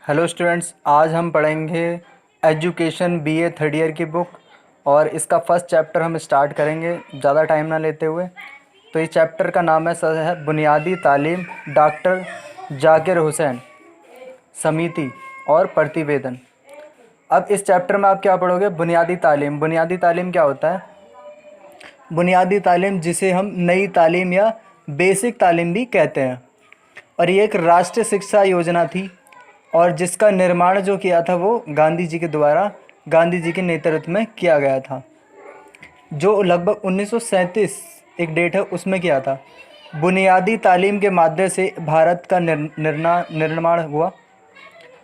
Hello students, आज हम पढ़ेंगे एजुकेशन बीए थर्ड ईयर की बुक और इसका फर्स्ट चैप्टर हम स्टार्ट करेंगे ज़्यादा टाइम ना लेते हुए। तो इस चैप्टर का नाम है बुनियादी तालीम, डॉक्टर जाकिर हुसैन, समिति और प्रतिवेदन। अब इस चैप्टर में आप क्या पढ़ोगे? बुनियादी तालीम। बुनियादी तालीम क्या होता है? बुनियादी तालीम जिसे हम नई तालीम या बेसिक तालीम भी कहते हैं, और ये एक राष्ट्रीय शिक्षा योजना थी और जिसका निर्माण जो किया था वो गांधी जी के द्वारा, गांधी जी के नेतृत्व में किया गया था, जो लगभग 1937 एक डेट है उसमें किया था। बुनियादी तालीम के माध्यम से भारत का निर्माण हुआ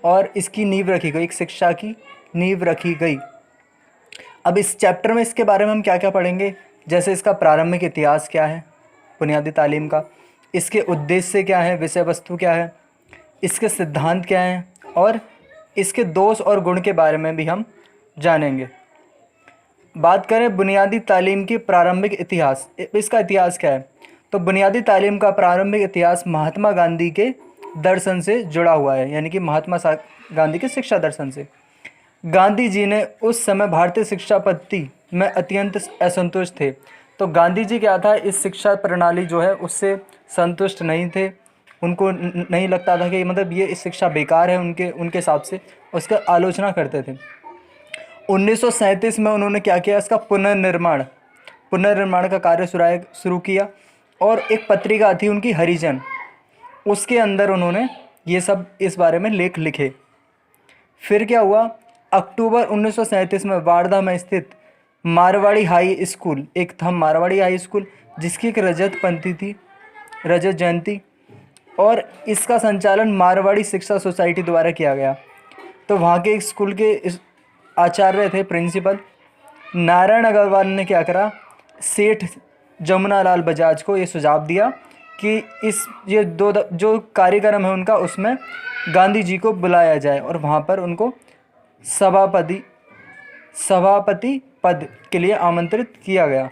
और इसकी नींव रखी गई, एक शिक्षा की नींव रखी गई। अब इस चैप्टर में इसके बारे में हम क्या क्या पढ़ेंगे, जैसे इसका प्रारंभिक इतिहास क्या है बुनियादी तालीम का, इसके उद्देश्य क्या है, विषय वस्तु क्या है, इसके सिद्धांत क्या हैं, और इसके दोष और गुण के बारे में भी हम जानेंगे। बात करें बुनियादी तालीम की प्रारंभिक इतिहास, इसका इतिहास क्या है, तो बुनियादी तालीम का प्रारंभिक इतिहास महात्मा गांधी के दर्शन से जुड़ा हुआ है, यानी कि गांधी के शिक्षा दर्शन से। गांधी जी ने उस समय भारतीय शिक्षा पद्धति में अत्यंत असंतुष्ट थे। तो गांधी जी क्या था, इस शिक्षा प्रणाली जो है उससे संतुष्ट नहीं थे। उनको नहीं लगता था कि मतलब ये इस शिक्षा बेकार है उनके हिसाब से, उसका आलोचना करते थे। 1937 में उन्होंने क्या किया, इसका पुनर्निर्माण का कार्य शुरू किया और एक पत्रिका थी उनकी हरिजन, उसके अंदर उन्होंने ये सब इस बारे में लेख लिखे। फिर क्या हुआ, अक्टूबर 1937 में वार्धा में स्थित मारवाड़ी हाई स्कूल, एक था मारवाड़ी हाई स्कूल जिसकी एक रजत जयंती, और इसका संचालन मारवाड़ी शिक्षा सोसाइटी द्वारा किया गया। तो वहाँ के स्कूल के आचार्य थे, प्रिंसिपल नारायण अग्रवाल ने क्या करा, सेठ जमुनालाल बजाज को ये सुझाव दिया कि ये जो कार्यक्रम है उनका, उसमें गांधी जी को बुलाया जाए और वहाँ पर उनको सभापति पद के लिए आमंत्रित किया गया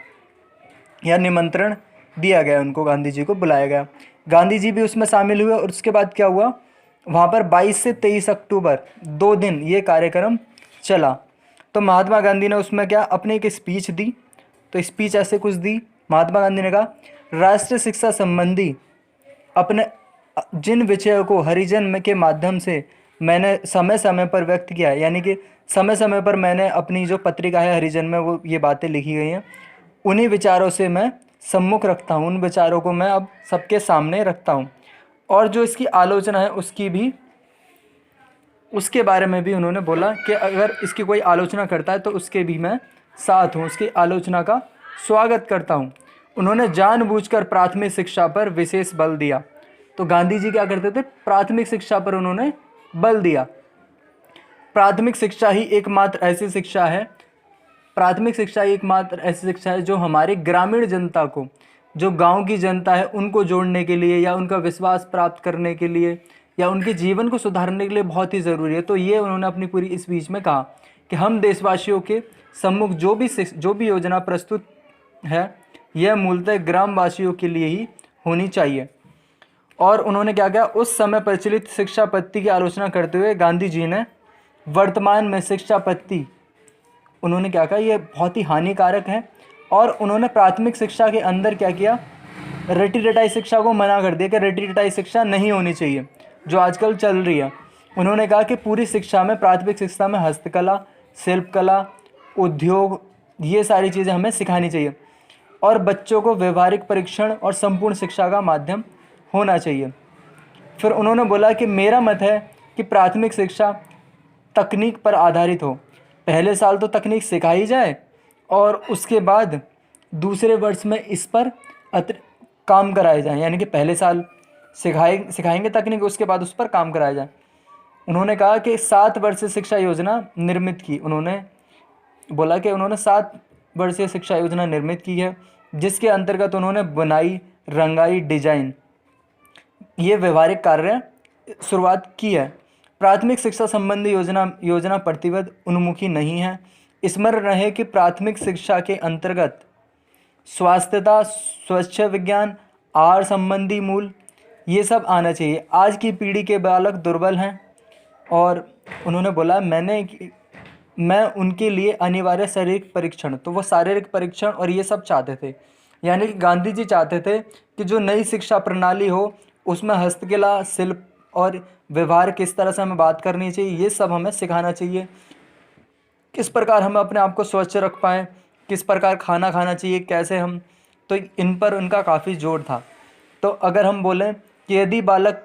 या निमंत्रण दिया गया, उनको गांधी जी को बुलाया गया। गांधी जी भी उसमें शामिल हुए और उसके बाद क्या हुआ, वहाँ पर 22 से 23 अक्टूबर 2 दिन ये कार्यक्रम चला। तो महात्मा गांधी ने उसमें क्या, अपने एक स्पीच दी। तो स्पीच ऐसे कुछ दी, महात्मा गांधी ने कहा, राष्ट्रीय शिक्षा संबंधी अपने जिन विषयों को हरिजन में के माध्यम से मैंने समय समय पर व्यक्त किया है, यानी कि समय समय पर मैंने अपनी जो पत्रिका है हरिजन में वो ये बातें लिखी गई हैं, उन्हीं विचारों से मैं सम्मुख रखता हूँ, उन विचारों को मैं अब सबके सामने रखता हूँ। और जो इसकी आलोचना है उसके बारे में भी उन्होंने बोला कि अगर इसकी कोई आलोचना करता है तो उसके भी मैं साथ हूँ, उसकी आलोचना का स्वागत करता हूँ। उन्होंने जानबूझकर प्राथमिक शिक्षा पर विशेष बल दिया। तो गांधी जी क्या करते थे, प्राथमिक शिक्षा पर उन्होंने बल दिया। प्राथमिक शिक्षा ही एकमात्र ऐसी शिक्षा है जो हमारी ग्रामीण जनता को, जो गांव की जनता है, उनको जोड़ने के लिए या उनका विश्वास प्राप्त करने के लिए या उनके जीवन को सुधारने के लिए बहुत ही ज़रूरी है। तो ये उन्होंने अपनी पूरी इस बीच में कहा कि हम देशवासियों के सम्मुख जो भी योजना प्रस्तुत है, यह मूलतः ग्रामवासियों के लिए ही होनी चाहिए। और उन्होंने क्या किया, उस समय प्रचलित शिक्षा पद्धति की आलोचना करते हुए गांधी जी ने वर्तमान में शिक्षा पद्धति, उन्होंने क्या कहा, ये बहुत ही हानिकारक है। और उन्होंने प्राथमिक शिक्षा के अंदर क्या किया, रटी रटाई शिक्षा को मना कर दिया कि रटी रटाई शिक्षा नहीं होनी चाहिए जो आजकल चल रही है। उन्होंने कहा कि पूरी शिक्षा में, प्राथमिक शिक्षा में हस्तकला, शिल्पकला, उद्योग, ये सारी चीज़ें हमें सिखानी चाहिए और बच्चों को व्यवहारिक परीक्षण और संपूर्ण शिक्षा का माध्यम होना चाहिए। फिर उन्होंने बोला कि मेरा मत है कि प्राथमिक शिक्षा तकनीक पर आधारित हो, पहले साल तो तकनीक सिखाई जाए और उसके बाद दूसरे वर्ष में इस पर काम कराया जाए, यानी कि पहले साल सिखाएंगे तकनीक, उसके बाद उस पर काम कराया जाए। उन्होंने कहा कि 7 वर्षीय शिक्षा योजना निर्मित की। उन्होंने बोला कि उन्होंने 7 वर्षीय शिक्षा योजना निर्मित की है, जिसके अंतर्गत उन्होंने बुनाई, रंगाई, डिजाइन, ये व्यवहारिक कार्य शुरुआत की है। प्राथमिक शिक्षा संबंधी योजना प्रतिबद्ध उन्मुखी नहीं है। स्मरण रहे कि प्राथमिक शिक्षा के अंतर्गत स्वास्थ्यता, स्वच्छ विज्ञान, आहार संबंधी मूल, ये सब आना चाहिए। आज की पीढ़ी के बालक दुर्बल हैं, और उन्होंने बोला मैं उनके लिए अनिवार्य शारीरिक परीक्षण, तो वो शारीरिक परीक्षण और ये सब चाहते थे। यानी कि गांधी जी चाहते थे कि जो नई शिक्षा प्रणाली हो उसमें हस्तकला, शिल्प और व्यवहार किस तरह से हमें बात करनी चाहिए, ये सब हमें सिखाना चाहिए। किस प्रकार हम अपने आप को स्वच्छ रख पाएँ, किस प्रकार खाना खाना चाहिए, कैसे हम, तो इन पर उनका काफ़ी जोर था। तो अगर हम बोलें कि यदि बालक,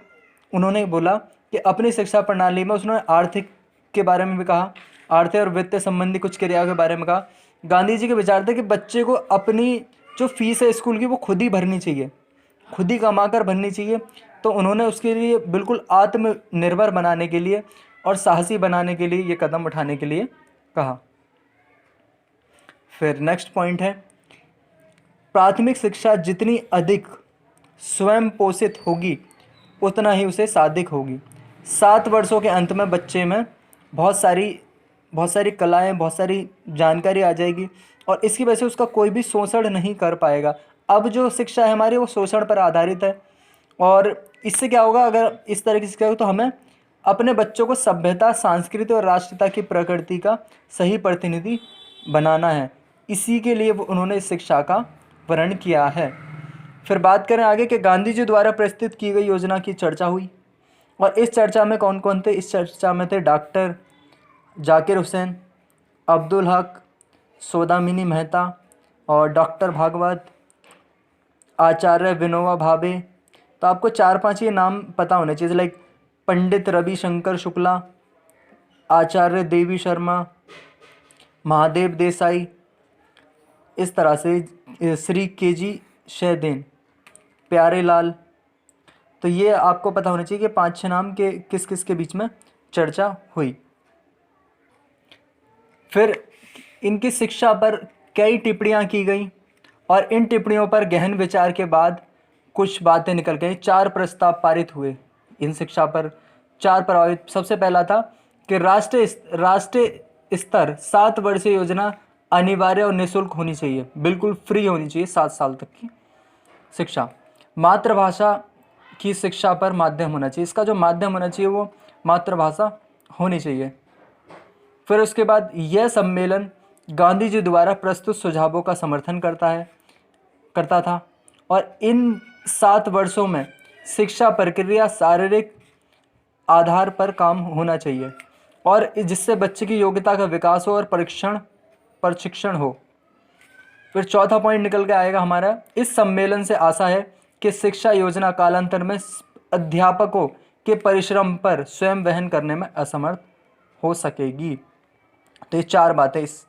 उन्होंने बोला कि अपनी शिक्षा प्रणाली में उसने आर्थिक के बारे में भी कहा, आर्थिक और वित्त संबंधी कुछ क्रियाओं के बारे में कहा। गांधी जी के विचार थे कि बच्चे को अपनी जो फीस है स्कूल की वो खुद ही भरनी चाहिए, खुद ही कमा कर भरनी चाहिए। तो उन्होंने उसके लिए बिल्कुल आत्मनिर्भर बनाने के लिए और साहसी बनाने के लिए ये कदम उठाने के लिए कहा। फिर नेक्स्ट पॉइंट है, प्राथमिक शिक्षा जितनी अधिक स्वयं पोषित होगी उतना ही उसे साधिक होगी। 7 वर्षों के अंत में बच्चे में बहुत सारी कलाएं, बहुत सारी जानकारी आ जाएगी और इसकी वजह से उसका कोई भी शोषण नहीं कर पाएगा। अब जो शिक्षा है हमारी वो शोषण पर आधारित है और इससे क्या होगा, अगर इस तरह की शिक्षा हो तो हमें अपने बच्चों को सभ्यता, संस्कृति और राष्ट्रीयता की प्रकृति का सही प्रतिनिधि बनाना है। इसी के लिए उन्होंने इस शिक्षा का वर्णन किया है। फिर बात करें आगे कि गांधी जी द्वारा प्रस्तुत की गई योजना की चर्चा हुई और इस चर्चा में कौन कौन थे, इस चर्चा में थे डॉक्टर जाकिर हुसैन, अब्दुल हक, सौदामिनी मेहता और डॉक्टर भागवत, आचार्य विनोबा भावे। तो आपको 4-5 ये नाम पता होने चाहिए, लाइक पंडित रविशंकर शुक्ला, आचार्य देवी शर्मा, महादेव देसाई, इस तरह से श्री के.जी. शहदेन, प्यारेलाल। तो ये आपको पता होना चाहिए कि 5-6 नाम के किस किस के बीच में चर्चा हुई। फिर इनकी शिक्षा पर कई टिप्पणियाँ की गई और इन टिप्पणियों पर गहन विचार के बाद कुछ बातें निकल गई। 4 प्रस्ताव पारित हुए इन शिक्षा पर, 4 प्रभावित। सबसे पहला था कि राष्ट्रीय स्तर 7 वर्षीय योजना अनिवार्य और निःशुल्क होनी चाहिए, बिल्कुल फ्री होनी चाहिए 7 साल तक की शिक्षा। मातृभाषा की शिक्षा पर माध्यम होना चाहिए, इसका जो माध्यम होना चाहिए वो मातृभाषा होनी चाहिए। फिर उसके बाद यह सम्मेलन गांधी जी द्वारा प्रस्तुत सुझावों का समर्थन करता था और इन 7 वर्षों में शिक्षा प्रक्रिया शारीरिक आधार पर काम होना चाहिए और जिससे बच्चे की योग्यता का विकास हो और प्रशिक्षण हो। फिर चौथा पॉइंट निकल के आएगा हमारा, इस सम्मेलन से आशा है कि शिक्षा योजना कालांतर में अध्यापकों के परिश्रम पर स्वयं वहन करने में असमर्थ हो सकेगी। तो ये 4 बातें इस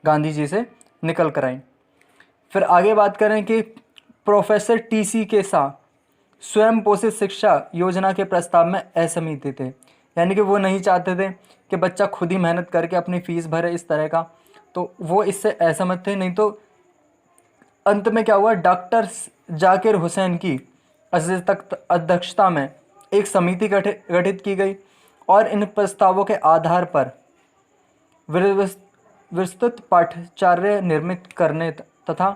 गांधी जी से निकल कर आई। फिर आगे बात करें कि प्रोफेसर टी.सी. के साथ स्वयं पोषित शिक्षा योजना के प्रस्ताव में असहमति थे, यानी कि वो नहीं चाहते थे कि बच्चा खुद ही मेहनत करके अपनी फीस भरे इस तरह का, तो वो इससे असहमत थे। नहीं तो अंत में क्या हुआ, डॉक्टर जाकिर हुसैन की अध्यक्षता में एक समिति गठित की गई और इन प्रस्तावों के आधार पर विस्तृत पाठ्यचर्या निर्मित करने तथा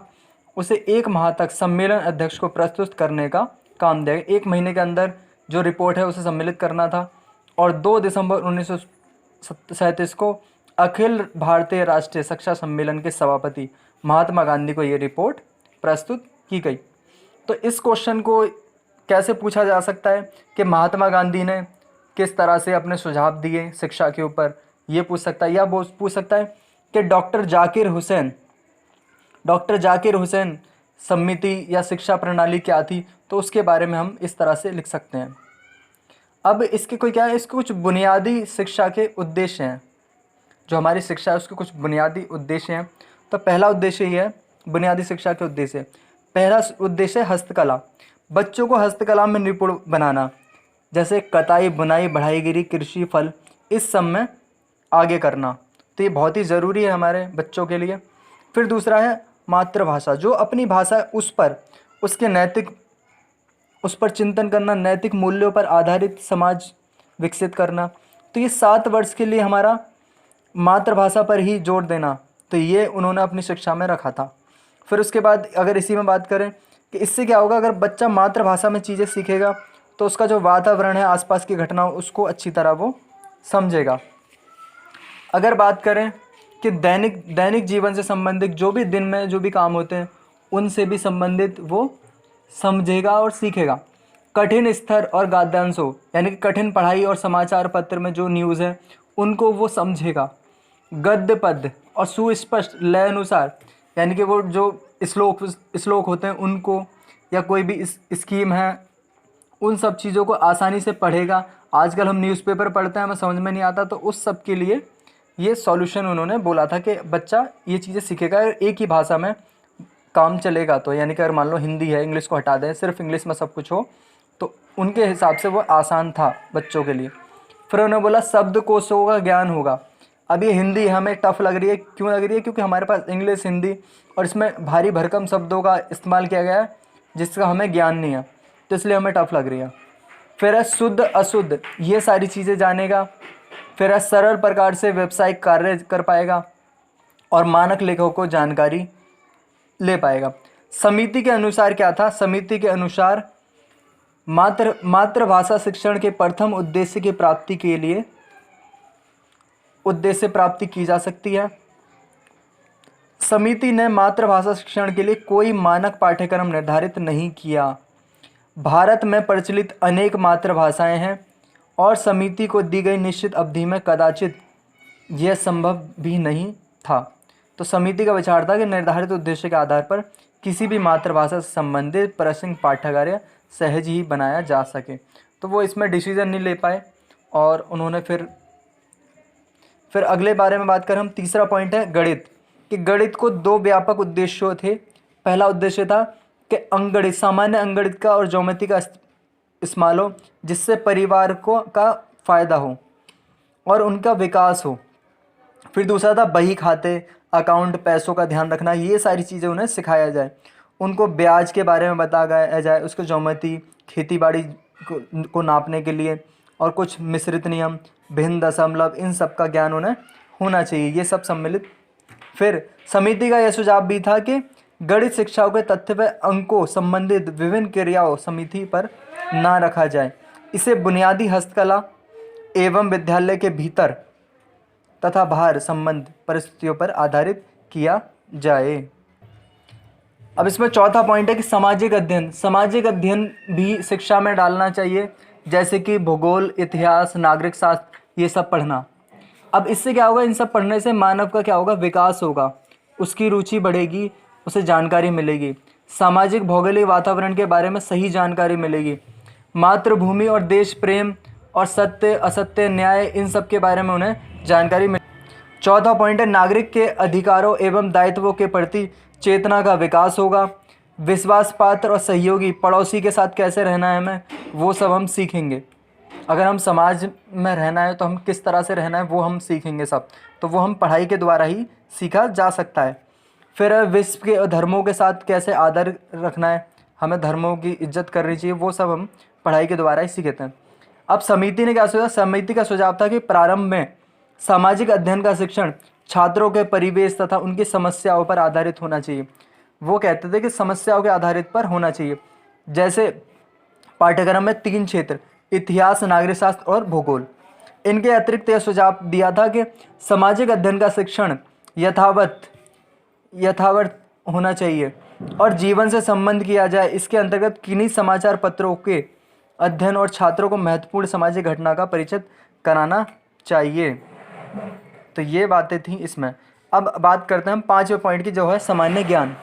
उसे 1 माह तक सम्मेलन अध्यक्ष को प्रस्तुत करने का काम दिया गया। 1 महीने के अंदर जो रिपोर्ट है उसे सम्मिलित करना था और 2 दिसंबर 1937 को अखिल भारतीय राष्ट्रीय शिक्षा सम्मेलन के सभापति महात्मा गांधी को ये रिपोर्ट प्रस्तुत की गई। तो इस क्वेश्चन को कैसे पूछा जा सकता है कि महात्मा गांधी ने किस तरह से अपने सुझाव दिए शिक्षा के ऊपर, ये पूछ सकता है, या वो पूछ सकता है कि डॉक्टर जाकिर हुसैन समिति या शिक्षा प्रणाली क्या थी, तो उसके बारे में हम इस तरह से लिख सकते हैं। अब इसके कोई क्या है, इसके कुछ बुनियादी शिक्षा के उद्देश्य हैं, जो हमारी शिक्षा है उसके कुछ बुनियादी उद्देश्य हैं। तो पहला उद्देश्य ये है, बुनियादी शिक्षा के उद्देश्य, पहला उद्देश्य है हस्तकला, बच्चों को हस्तकला में निपुण बनाना, जैसे कताई, बुनाई, बढ़ाईगिरी, कृषि, फल, इस सब में आगे करना। तो ये बहुत ही ज़रूरी है हमारे बच्चों के लिए। फिर दूसरा है मातृभाषा, जो अपनी भाषा है उस पर चिंतन करना, नैतिक मूल्यों पर आधारित समाज विकसित करना। तो ये 7 वर्ष के लिए हमारा मातृभाषा पर ही जोर देना, तो ये उन्होंने अपनी शिक्षा में रखा था। फिर उसके बाद अगर इसी में बात करें कि इससे क्या होगा, अगर बच्चा मातृभाषा में चीज़ें सीखेगा तो उसका जो वातावरण है, आसपास की घटनाओं, उसको अच्छी तरह वो समझेगा। अगर बात करें कि दैनिक जीवन से संबंधित जो भी दिन में जो भी काम होते हैं उनसे भी संबंधित वो समझेगा और सीखेगा। कठिन स्तर और गद्यांशों यानी कि कठिन पढ़ाई और समाचार पत्र में जो न्यूज़ है उनको वो समझेगा। गद्य पद्य और सुस्पष्ट लय अनुसार यानी कि वो जो श्लोक होते हैं उनको, या कोई भी स्कीम है, उन सब चीज़ों को आसानी से पढ़ेगा। आजकल हम न्यूज़पेपर पढ़ते हैं, हमें समझ में नहीं आता, तो उस सब के लिए ये सॉल्यूशन उन्होंने बोला था कि बच्चा ये चीज़ें सीखेगा, एक ही भाषा में काम चलेगा। तो यानी कि अगर मान लो हिंदी है, इंग्लिश को हटा दें, सिर्फ इंग्लिश में सब कुछ हो, तो उनके हिसाब से वो आसान था बच्चों के लिए। फिर उन्होंने बोला शब्दकोशों का ज्ञान होगा। अब ये हिंदी हमें टफ़ लग रही है, क्यों लग रही है? क्योंकि हमारे पास इंग्लिश, हिंदी और इसमें भारी भरकम शब्दों का इस्तेमाल किया गया है जिसका हमें ज्ञान नहीं है, तो इसलिए हमें टफ़ लग रही है। फिर है शुद्ध अशुद्ध, ये सारी चीज़ें जानेगा। फिर है सरल प्रकार से व्यावसायिक कार्य कर पाएगा और मानक लेखों को जानकारी ले पाएगा। समिति के अनुसार क्या था? समिति के अनुसार मातृभाषा शिक्षण के प्रथम उद्देश्य की प्राप्ति के लिए उद्देश्य प्राप्ति की जा सकती है। समिति ने मातृभाषा शिक्षण के लिए कोई मानक पाठ्यक्रम निर्धारित नहीं किया। भारत में प्रचलित अनेक मातृभाषाएं हैं और समिति को दी गई निश्चित अवधि में कदाचित यह संभव भी नहीं था। तो समिति का विचार था कि निर्धारित उद्देश्य के आधार पर किसी भी मातृभाषा से संबंधित प्रश्न पाठ्यक्रम सहज ही बनाया जा सके। तो वो इसमें डिसीजन नहीं ले पाए और उन्होंने फिर अगले बारे में बात करें हम। तीसरा पॉइंट है गणित, कि गणित को दो व्यापक उद्देश्यों थे। पहला उद्देश्य था कि अंकगणित, सामान्य अंकगणित का और ज्योमेट्री का इस्तेमाल हो जिससे परिवार को का फ़ायदा हो और उनका विकास हो। फिर दूसरा था बही खाते, अकाउंट, पैसों का ध्यान रखना, ये सारी चीज़ें उन्हें सिखाया जाए। उनको ब्याज के बारे में बताया जाए, उसको ज्योमेट्री, खेती बाड़ी को नापने के लिए और कुछ मिश्रित नियम, भिन्न दशमलव, इन सब का ज्ञान उन्हें होना चाहिए, ये सब सम्मिलित। फिर समिति का यह सुझाव भी था कि गणित शिक्षाओं के तथ्य व अंकों संबंधित विभिन्न क्रियाओं समिति पर ना रखा जाए। इसे बुनियादी हस्तकला एवं विद्यालय के भीतर तथा बाहर संबंध परिस्थितियों पर आधारित किया जाए। अब इसमें चौथा पॉइंट है कि सामाजिक अध्ययन भी शिक्षा में डालना चाहिए, जैसे कि भूगोल, इतिहास, नागरिक शास्त्र, ये सब पढ़ना। अब इससे क्या होगा? इन सब पढ़ने से मानव का क्या होगा? विकास होगा, उसकी रुचि बढ़ेगी, उसे जानकारी मिलेगी, सामाजिक भौगोलिक वातावरण के बारे में सही जानकारी मिलेगी, मातृभूमि और देश प्रेम और सत्य असत्य, न्याय, इन सब के बारे में उन्हें जानकारी मिले। चौथा पॉइंट है नागरिक के अधिकारों एवं दायित्वों के प्रति चेतना का विकास होगा। विश्वास पात्र और सहयोगी पड़ोसी के साथ कैसे रहना है हमें, वो सब हम सीखेंगे। अगर हम समाज में रहना है तो हम किस तरह से रहना है वो हम सीखेंगे सब, तो वो हम पढ़ाई के द्वारा ही सीखा जा सकता है। फिर विश्व के धर्मों के साथ कैसे आदर रखना है, हमें धर्मों की इज्जत करनी चाहिए, वो सब हम पढ़ाई के द्वारा ही सीखते हैं। अब समिति ने क्या सोचा? समिति का सुझाव था कि प्रारंभ में सामाजिक अध्ययन का शिक्षण छात्रों के परिवेश तथा उनकी समस्याओं पर आधारित होना चाहिए। वो कहते थे कि समस्याओं के आधारित पर होना चाहिए। जैसे पाठ्यक्रम में 3 क्षेत्र, इतिहास, नागरिक शास्त्र और भूगोल। इनके अतिरिक्त यह सुझाव दिया था कि सामाजिक अध्ययन का शिक्षण यथावत होना चाहिए और जीवन से संबंध किया जाए। इसके अंतर्गत किन्हीं समाचार पत्रों के अध्ययन और छात्रों को महत्वपूर्ण सामाजिक घटना का परिचय कराना चाहिए। तो ये बातें थी इसमें। अब बात करते हैं हम 5वें पॉइंट की, जो है सामान्य ज्ञान।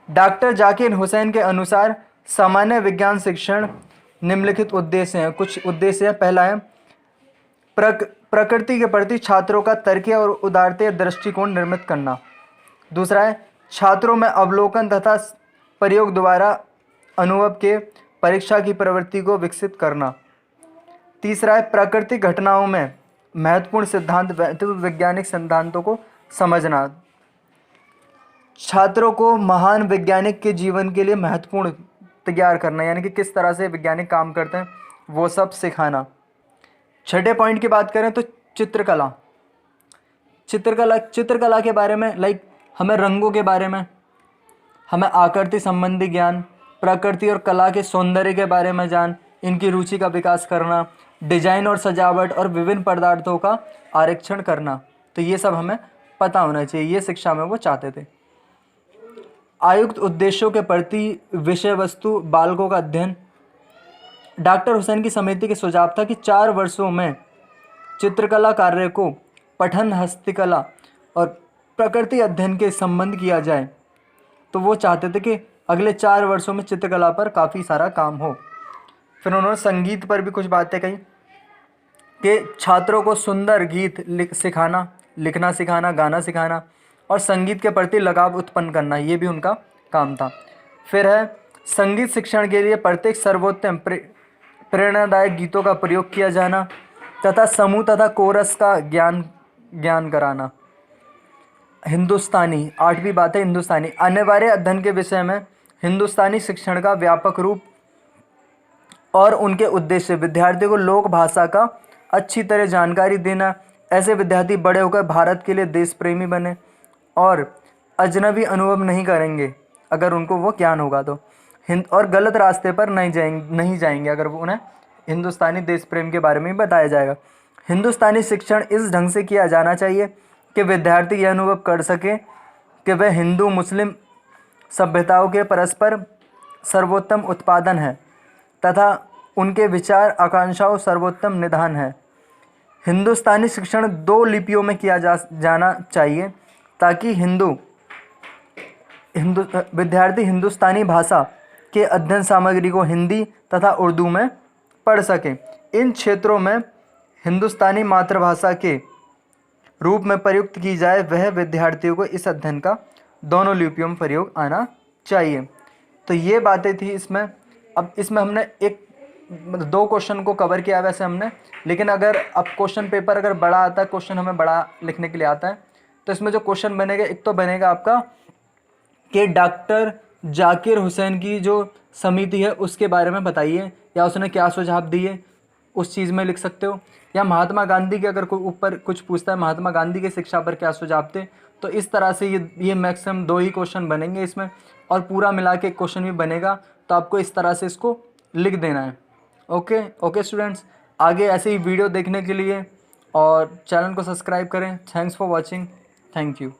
डॉक्टर जाकिर हुसैन के अनुसार सामान्य विज्ञान शिक्षण निम्नलिखित उद्देश्य हैं, कुछ उद्देश्य हैं। पहला है प्रकृति के प्रति छात्रों का तर्कीय और उदारते दृष्टिकोण निर्मित करना। दूसरा है छात्रों में अवलोकन तथा प्रयोग द्वारा अनुभव के परीक्षा की प्रवृत्ति को विकसित करना। तीसरा है प्राकृतिक घटनाओं में महत्वपूर्ण सिद्धांत वैज्ञानिक सिद्धांतों को समझना। छात्रों को महान वैज्ञानिक के जीवन के लिए महत्वपूर्ण तैयार करना, यानी कि किस तरह से वैज्ञानिक काम करते हैं वो सब सिखाना। छठे पॉइंट की बात करें तो चित्रकला के बारे में, हमें रंगों के बारे में, हमें आकृति संबंधी ज्ञान, प्रकृति और कला के सौंदर्य के बारे में जान, इनकी रुचि का विकास करना, डिजाइन और सजावट और विभिन्न पदार्थों का आरक्षण करना। तो ये सब हमें पता होना चाहिए, ये शिक्षा में वो चाहते थे। आयुक्त उद्देश्यों के प्रति विषय वस्तु बालकों का अध्ययन। डॉक्टर हुसैन की समिति के सुझाव था कि 4 वर्षों में चित्रकला कार्य को पठन, हस्तकला और प्रकृति अध्ययन के संबंध किया जाए। तो वो चाहते थे कि अगले 4 वर्षों में चित्रकला पर काफ़ी सारा काम हो। फिर उन्होंने संगीत पर भी कुछ बातें कही कि छात्रों को सुंदर गीत लिखना सिखाना, गाना सिखाना और संगीत के प्रति लगाव उत्पन्न करना, ये भी उनका काम था। फिर है संगीत शिक्षण के लिए प्रत्येक सर्वोत्तम प्रेरणादायक गीतों का प्रयोग किया जाना तथा समूह तथा कोरस का ज्ञान कराना। हिंदुस्तानी, 8वीं बात है हिंदुस्तानी। अनिवार्य अध्ययन के विषय में हिंदुस्तानी शिक्षण का व्यापक रूप और उनके उद्देश्य विद्यार्थियों को लोक भाषा का अच्छी तरह जानकारी देना, ऐसे विद्यार्थी बड़े होकर भारत के लिए देश प्रेमी बने और अजनबी अनुभव नहीं करेंगे अगर उनको वो ज्ञान होगा तो, और गलत रास्ते पर नहीं जाएंगे अगर वो उन्हें हिंदुस्तानी देश प्रेम के बारे में बताया जाएगा। हिंदुस्तानी शिक्षण इस ढंग से किया जाना चाहिए कि विद्यार्थी यह अनुभव कर सके कि वह हिंदू मुस्लिम सभ्यताओं के परस्पर सर्वोत्तम उत्पादन है तथा उनके विचार आकांक्षाओं सर्वोत्तम निधान है। हिंदुस्तानी शिक्षण 2 लिपियों में किया जाना चाहिए ताकि विद्यार्थी हिंदुस्तानी भाषा के अध्ययन सामग्री को हिंदी तथा उर्दू में पढ़ सकें। इन क्षेत्रों में हिंदुस्तानी मातृभाषा के रूप में प्रयुक्त की जाए वह विद्यार्थियों को इस अध्ययन का दोनों लिपियों में प्रयोग आना चाहिए। तो ये बातें थी इसमें। अब इसमें हमने 2 क्वेश्चन को कवर किया वैसे हमने, लेकिन अगर अब क्वेश्चन पेपर अगर बड़ा आता है, क्वेश्चन हमें बड़ा लिखने के लिए आता है, तो इसमें जो क्वेश्चन बनेगा, एक तो बनेगा आपका कि डॉक्टर जाकिर हुसैन की जो समिति है उसके बारे में बताइए, या उसने क्या सुझाव दिए, उस चीज़ में लिख सकते हो। या महात्मा गांधी के अगर कोई ऊपर कुछ पूछता है, महात्मा गांधी के शिक्षा पर क्या सुझाव थे, तो इस तरह से ये मैक्सिमम 2 ही क्वेश्चन बनेंगे इसमें, और पूरा मिला के क्वेश्चन भी बनेगा। तो आपको इस तरह से इसको लिख देना है। ओके स्टूडेंट्स, आगे ऐसे ही वीडियो देखने के लिए और चैनल को सब्सक्राइब करें। Thanks for watching. Thank you.